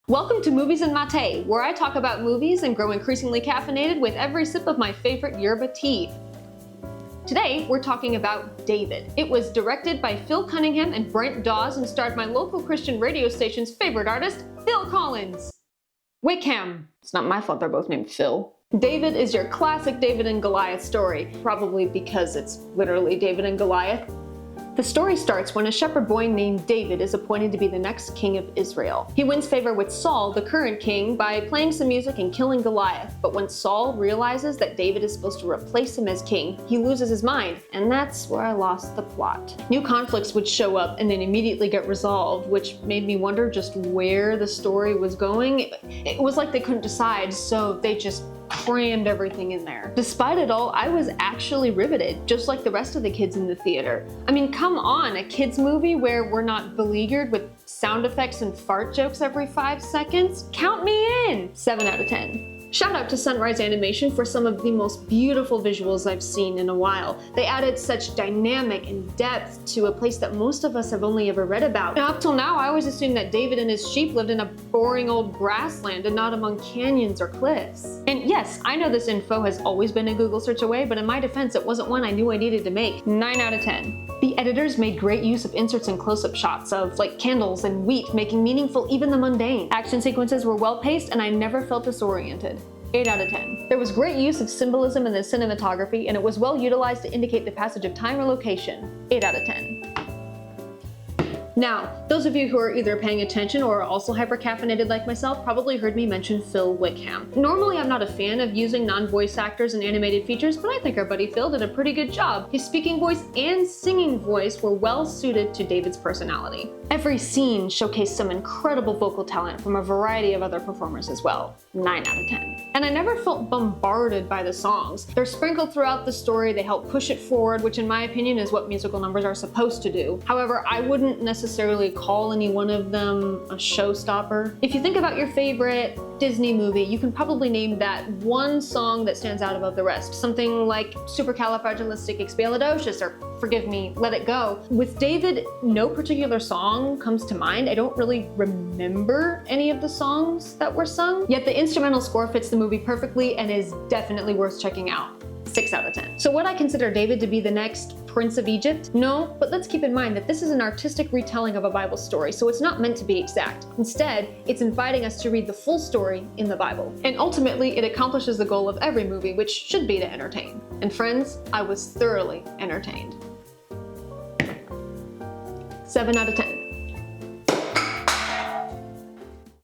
Welcome to Movies and Maté, where I talk about movies and grow increasingly caffeinated with every sip of my favorite yerba tea. Today, we're talking about David. It was directed by Phil Cunningham and Brent Dawes and starred my local Christian radio station's favorite artist, Phil Collins. Wickham. It's not my fault they're both named Phil. David is your classic David and Goliath story, probably because it's literally David and Goliath. The story starts when a shepherd boy named David is appointed to be the next king of Israel. He wins favor with Saul, the current king, by playing some music and killing Goliath. But when Saul realizes that David is supposed to replace him as king, he loses his mind, and that's where I lost the plot. New conflicts would show up and then immediately get resolved, which made me wonder just where the story was going. It was like they couldn't decide, so they just crammed everything in there. Despite it all, I was actually riveted, just like the rest of the kids in the theater. I mean, come on, a kids movie where we're not beleaguered with sound effects and fart jokes every 5 seconds? Count me in! 7 out of 10. Shout out to Sunrise Animation for some of the most beautiful visuals I've seen in a while. They added such dynamic and depth to a place that most of us have only ever read about. Now, up till now, I always assumed that David and his sheep lived in a boring old grassland and not among canyons or cliffs. And yes, I know this info has always been a Google search away, but in my defense, it wasn't one I knew I needed to make. 9 out of 10. The editors made great use of inserts and close-up shots of like candles and wheat, making meaningful even the mundane. Action sequences were well-paced and I never felt disoriented. 8 out of 10. There was great use of symbolism in the cinematography and it was well utilized to indicate the passage of time or location. 8 out of 10. Now, those of you who are either paying attention or are also hyper-caffeinated like myself probably heard me mention Phil Wickham. Normally, I'm not a fan of using non-voice actors in animated features, but I think our buddy Phil did a pretty good job. His speaking voice and singing voice were well suited to David's personality. Every scene showcased some incredible vocal talent from a variety of other performers as well. 9 out of 10. And I never felt bombarded by the songs. They're sprinkled throughout the story, they help push it forward, which in my opinion is what musical numbers are supposed to do. However, I wouldn't necessarily call any one of them a showstopper. If you think about your favorite Disney movie, you can probably name that one song that stands out above the rest. Something like Supercalifragilisticexpialidocious, or forgive me, Let It Go. With David, no particular song comes to mind. I don't really remember any of the songs that were sung, yet the instrumental score fits the movie perfectly and is definitely worth checking out. 6 out of 10. So would I consider David to be the next Prince of Egypt? No, but let's keep in mind that this is an artistic retelling of a Bible story, so it's not meant to be exact. Instead, it's inviting us to read the full story in the Bible. And ultimately, it accomplishes the goal of every movie, which should be to entertain. And friends, I was thoroughly entertained. 7 out of 10.